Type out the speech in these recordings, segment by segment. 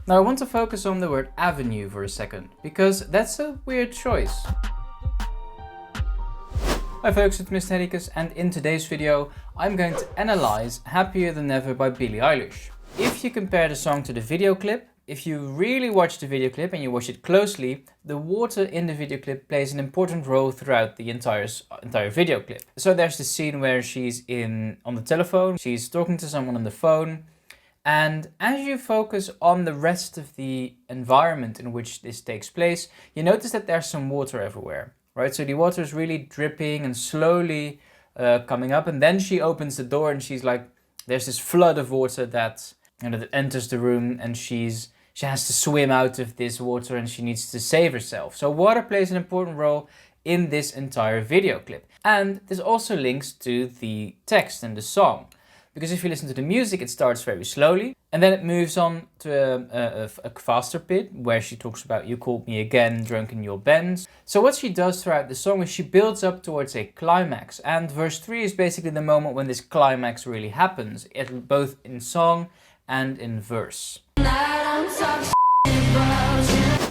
Now I want to focus on the word avenue for a second, because that's a weird choice. Hi folks, it's Mr. Hedikus, and in today's video I'm going to analyze Happier Than Ever by Billie Eilish. If you compare the song to the video clip, if you really watch the video clip and you watch it closely, the water in the video clip plays an important role throughout the entire video clip. So there's the scene where she's on the telephone, she's talking to someone on the phone, and as you focus on the rest of the environment in which this takes place, you notice that there's some water everywhere, right? So the water is really dripping and slowly coming up, and then she opens the door and she's like, there's this flood of water that enters the room, and she has to swim out of this water and she needs to save herself. So water plays an important role in this entire video clip. And this also links to the text and the song. Because if you listen to the music, it starts very slowly and then it moves on to a faster bit where she talks about "you called me again, drunk in your Benz." So what she does throughout the song is she builds up towards a climax, and verse 3 is basically the moment when this climax really happens, both in song and in verse.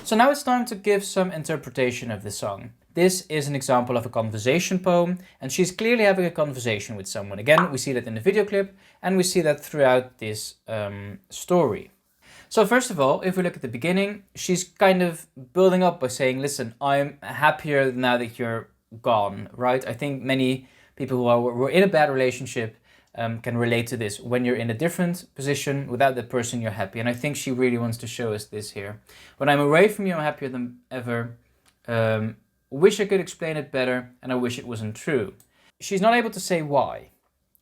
So now it's time to give some interpretation of the song. This is an example of a conversation poem, and she's clearly having a conversation with someone. Again, we see that in the video clip, and we see that throughout this story. So first of all, if we look at the beginning, she's kind of building up by saying, listen, I'm happier now that you're gone, right? I think many people who were in a bad relationship can relate to this. When you're in a different position without the person, you're happy. And I think she really wants to show us this here. When I'm away from you, I'm happier than ever. Wish I could explain it better, and I wish it wasn't true. She's not able to say why.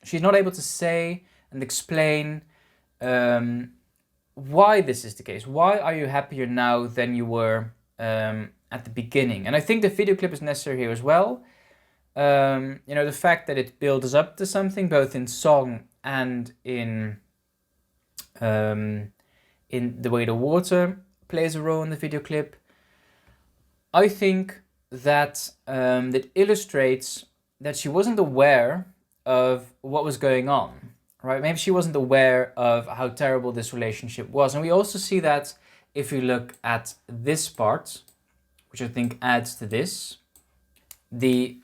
She's not able to say and explain why this is the case. Why are you happier now than you were at the beginning? And I think the video clip is necessary here as well. The fact that it builds up to something, both in song and in the way the water plays a role in the video clip. I think that that illustrates that she wasn't aware of what was going on, right? Maybe she wasn't aware of how terrible this relationship was. And we also see that if we look at this part, which I think adds to this. The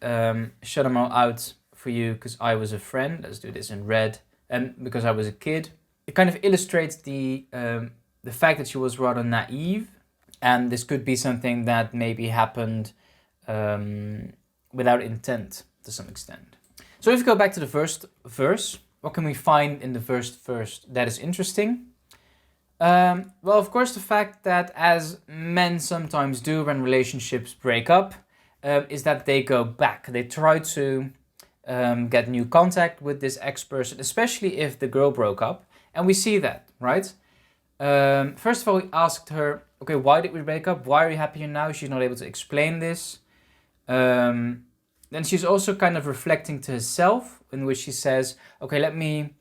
shut them all out for you because I was a friend. Let's do this in red. And because I was a kid. It kind of illustrates the fact that she was rather naive. And this could be something that maybe happened without intent to some extent. So if we go back to the first verse, what can we find in the first verse that is interesting? Well, of course, the fact that as men sometimes do when relationships break up, is that they go back. They try to get new contact with this ex-person, especially if the girl broke up. And we see that, right? First of all, we asked her, okay, why did we break up? Why are you happier now? She's not able to explain this. Then she's also kind of reflecting to herself, in which she says, okay, let me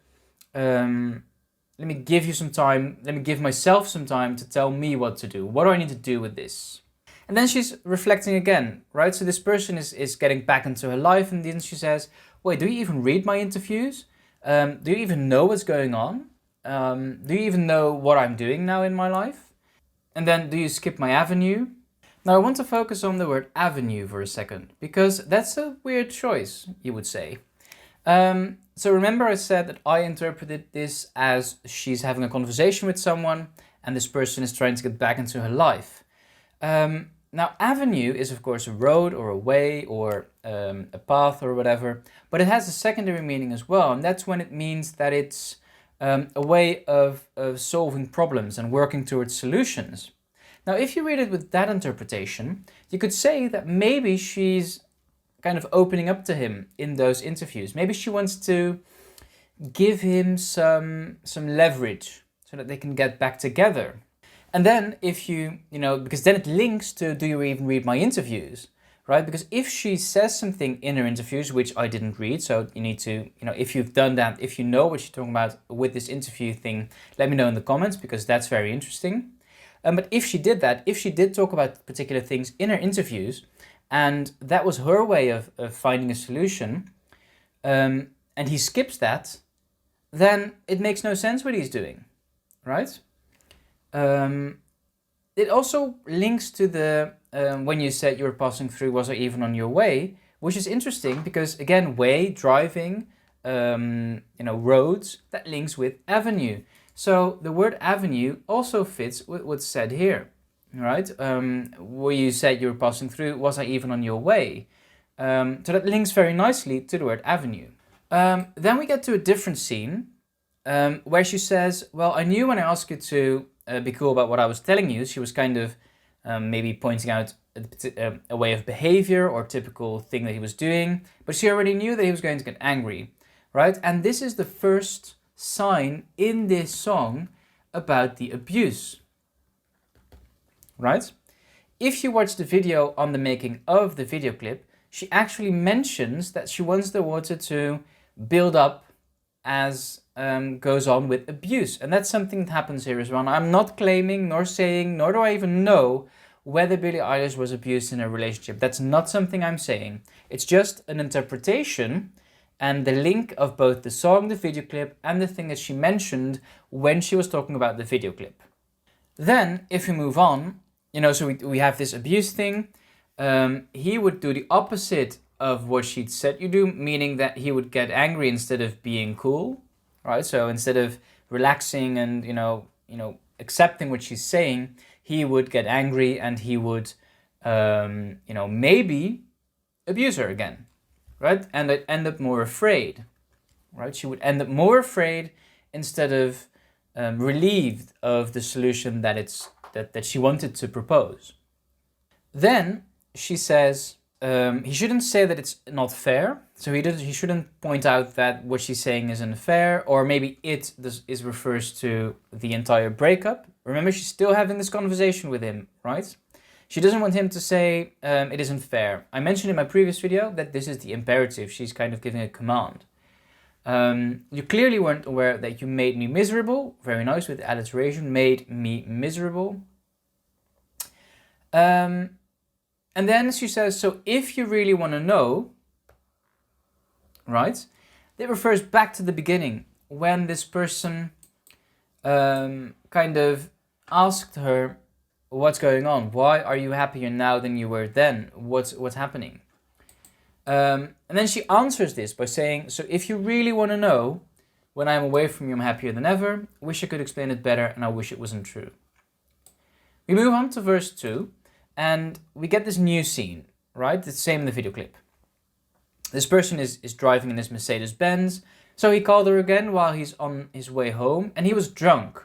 give you some time. Let me give myself some time to tell me what to do. What do I need to do with this? And then she's reflecting again, right? So this person is getting back into her life, and then she says, wait, do you even read my interviews? Do you even know what's going on? Do you even know what I'm doing now in my life? And then, do you skip my avenue? Now I want to focus on the word avenue for a second, because that's a weird choice, you would say. So remember I said that I interpreted this as she's having a conversation with someone, and this person is trying to get back into her life. Now, avenue is of course a road or a way or a path or whatever, but it has a secondary meaning as well, and that's when it means that it's a way of solving problems and working towards solutions. Now, if you read it with that interpretation, you could say that maybe she's kind of opening up to him in those interviews. Maybe she wants to give him some leverage so that they can get back together. And then if because then it links to, do you even read my interviews, right? Because if she says something in her interviews, which I didn't read, so you need to, if you've done that, if you know what she's talking about with this interview thing, let me know in the comments, because that's very interesting. But if she did that, if she did talk about particular things in her interviews, and that was her way of finding a solution, and he skips that, then it makes no sense what he's doing, right? Um, it also links to the when you said you were passing through, was I even on your way? Which is interesting because again, way, driving, roads, that links with avenue. So the word avenue also fits with what's said here, right? Where you said you were passing through, was I even on your way? So that links very nicely to the word avenue. Then we get to a different scene where she says, well, I knew when I asked you to be cool about what I was telling you. She was kind of maybe pointing out a way of behavior or typical thing that he was doing, but she already knew that he was going to get angry, right? And this is the first sign in this song about the abuse, right? If you watch the video on the making of the video clip, she actually mentions that she wants the water to build up as goes on with abuse. And that's something that happens here as well. I'm not claiming, nor saying, nor do I even know whether Billie Eilish was abused in a relationship. That's not something I'm saying. It's just an interpretation and the link of both the song, the video clip, and the thing that she mentioned when she was talking about the video clip. Then, if we move on, so we have this abuse thing. He would do the opposite of what she'd said you do, meaning that he would get angry instead of being cool, right? So instead of relaxing and accepting what she's saying, he would get angry and he would maybe abuse her again, right? And I'd end up more afraid, right? She would end up more afraid instead of relieved of the solution that she wanted to propose. Then she says he shouldn't say that it's not fair. So he shouldn't point out that what she's saying is unfair, or maybe refers to the entire breakup. Remember, she's still having this conversation with him, right? She doesn't want him to say it isn't fair. I mentioned in my previous video that this is the imperative. She's kind of giving a command. You clearly weren't aware that you made me miserable. Very nice with alliteration. Made me miserable. And then she says, so if you really want to know, right, it refers back to the beginning when this person kind of asked her, what's going on? Why are you happier now than you were then? What's happening? And then she answers this by saying, so if you really want to know, when I'm away from you, I'm happier than ever. Wish I could explain it better, and I wish it wasn't true. We move on to verse 2. And we get this new scene, right? It's the same in the video clip. This person is driving in this Mercedes-Benz. So he called her again while he's on his way home, and he was drunk.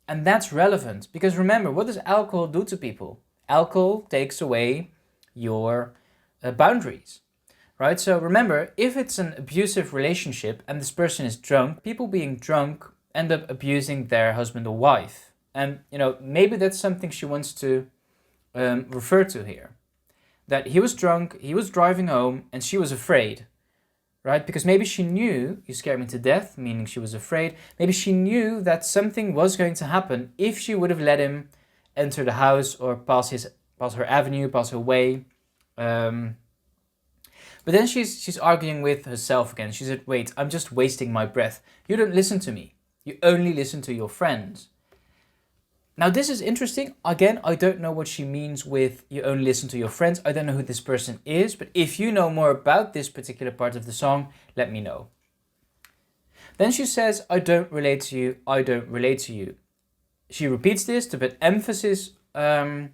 And that's relevant because remember, what does alcohol do to people? Alcohol takes away your boundaries, right? So remember, if it's an abusive relationship and this person is drunk, people being drunk end up abusing their husband or wife. And, maybe that's something she wants to refer to here. That he was drunk, he was driving home, and she was afraid, right? Because maybe she knew, you scared me to death, meaning she was afraid. Maybe she knew that something was going to happen if she would have let him enter the house or pass her avenue, pass her way. But then she's arguing with herself again. She said, wait, I'm just wasting my breath. You don't listen to me. You only listen to your friends. Now this is interesting. Again, I don't know what she means with you only listen to your friends. I don't know who this person is, but if you know more about this particular part of the song, let me know. Then she says, I don't relate to you, I don't relate to you. She repeats this to put emphasis to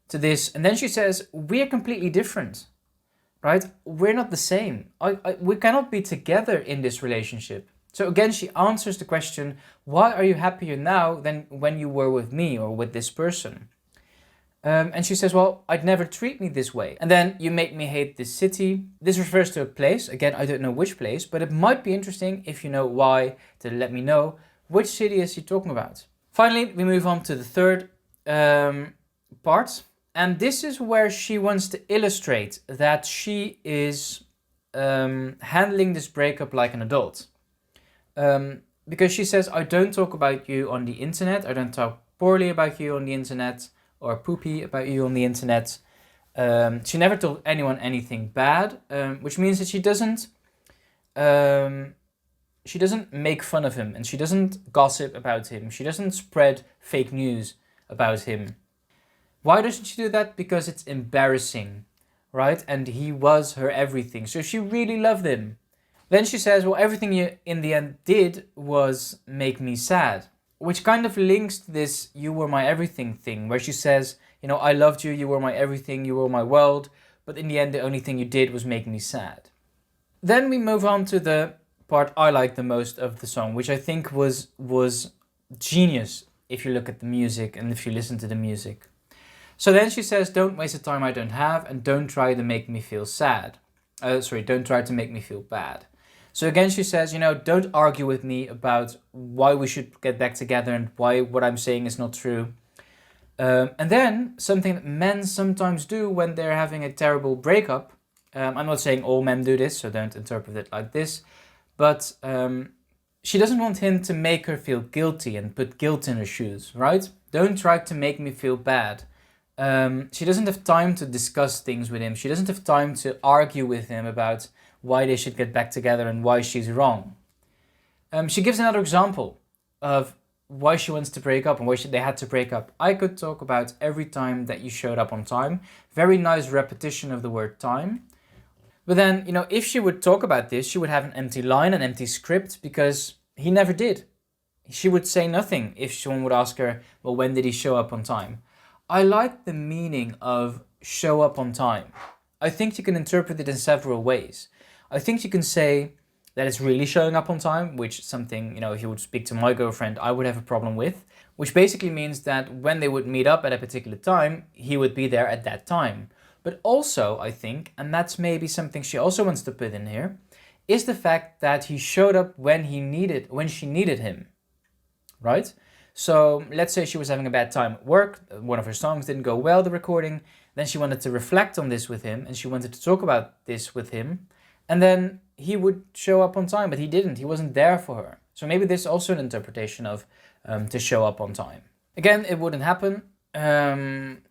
this, and then she says, we're completely different, right? We're not the same. We cannot be together in this relationship. So again, she answers the question, why are you happier now than when you were with me or with this person? And she says, well, I'd never treat me this way. And then you make me hate this city. This refers to a place. Again, I don't know which place, but it might be interesting if you know why to let me know which city is she talking about. Finally, we move on to the third part. And this is where she wants to illustrate that she is handling this breakup like an adult. Because she says, I don't talk about you on the internet. I don't talk poorly about you on the internet or poopy about you on the internet. She never told anyone anything bad, which means that she she doesn't make fun of him and she doesn't gossip about him. She doesn't spread fake news about him. Why doesn't she do that? Because it's embarrassing, right? And he was her everything. So she really loved him. Then she says, well, everything you in the end did was make me sad. Which kind of links to this "you were my everything" thing, where she says, you know, I loved you, you were my everything, you were my world, but in the end the only thing you did was make me sad. Then we move on to the part I like the most of the song, which I think was genius if you look at the music and if you listen to the music. So then she says, don't waste the time I don't have and don't try to make me feel sad. Don't try to make me feel bad. So again, she says, you know, don't argue with me about why we should get back together and why what I'm saying is not true. And then something that men sometimes do when they're having a terrible breakup. I'm not saying all men do this, so don't interpret it like this. But she doesn't want him to make her feel guilty and put guilt in her shoes, right? Don't try to make me feel bad. She doesn't have time to discuss things with him. She doesn't have time to argue with him about why they should get back together and why she's wrong. She gives another example of why she wants to break up and why they had to break up. I could talk about every time that you showed up on time. Very nice repetition of the word time. But then, you know, if she would talk about this, she would have an empty line, an empty script, because he never did. She would say nothing if someone would ask her, well, when did he show up on time? I like the meaning of show up on time. I think you can interpret it in several ways. I think you can say that it's really showing up on time, which is something, you know, if you would speak to my girlfriend, I would have a problem with, which basically means that when they would meet up at a particular time, he would be there at that time. But also, I think, and that's maybe something she also wants to put in here, is the fact that he showed up when she needed him, right? So let's say she was having a bad time at work, one of her songs didn't go well, the recording, then she wanted to reflect on this with him and she wanted to talk about this with him, and then he would show up on time, but he didn't, he wasn't there for her. So maybe this is also an interpretation of to show up on time. Again, it wouldn't happen, and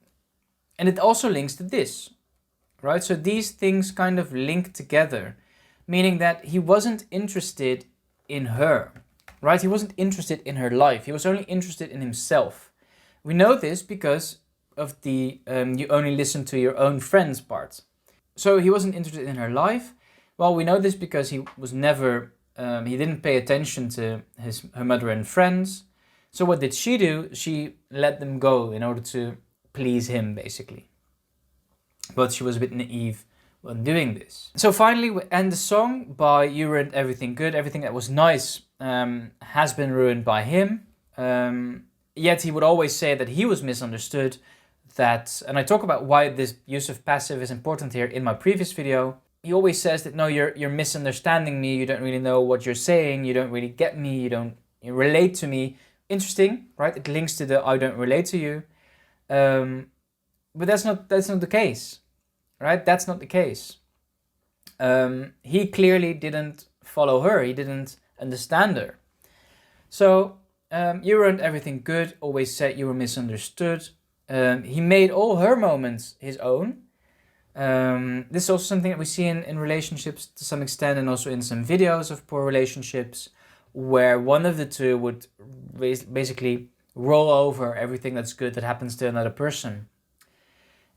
it also links to this, right? So these things kind of link together, meaning that he wasn't interested in her. Right? He wasn't interested in her life. He was only interested in himself. We know this because of the you only listen to your own friends part. So he wasn't interested in her life. Well, we know this because he was never, he didn't pay attention to her mother and friends. So what did she do? She let them go in order to please him, basically. But she was a bit naive when doing this. So finally we end the song by "You ruined everything good, everything that was nice has been ruined by him." Yet he would always say that he was misunderstood, and I talk about why this use of passive is important here in my previous video. He always says that, no, you're misunderstanding me, you don't really know what you're saying, you don't really get me, you relate to me. Interesting, right? It links to the "I don't relate to you." But that's not the case. Right? That's not the case. He clearly didn't follow her. He didn't understand her. So, you ruined everything good, always said you were misunderstood. He made all her moments his own. This is also something that we see in relationships to some extent, and also in some videos of poor relationships, where one of the two would basically roll over everything that's good that happens to another person.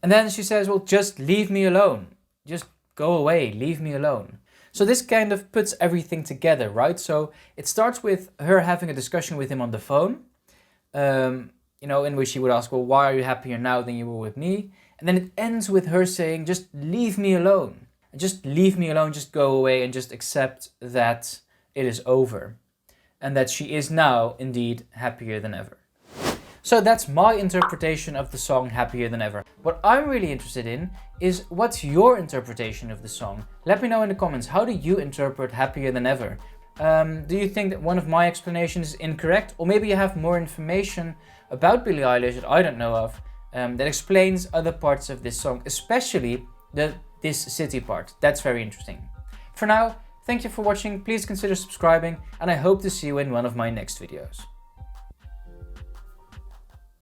And then she says, well, just leave me alone. Just go away, leave me alone. So this kind of puts everything together, right? So it starts with her having a discussion with him on the phone, in which she would ask, well, why are you happier now than you were with me? And then it ends with her saying, just leave me alone. Just leave me alone, just go away and just accept that it is over. And that she is now indeed happier than ever. So that's my interpretation of the song Happier Than Ever. What I'm really interested in is, what's your interpretation of the song? Let me know in the comments, how do you interpret Happier Than Ever? Do you think that one of my explanations is incorrect? Or maybe you have more information about Billie Eilish that I don't know of, that explains other parts of this song, especially this city part. That's very interesting. For now, thank you for watching, please consider subscribing, and I hope to see you in one of my next videos.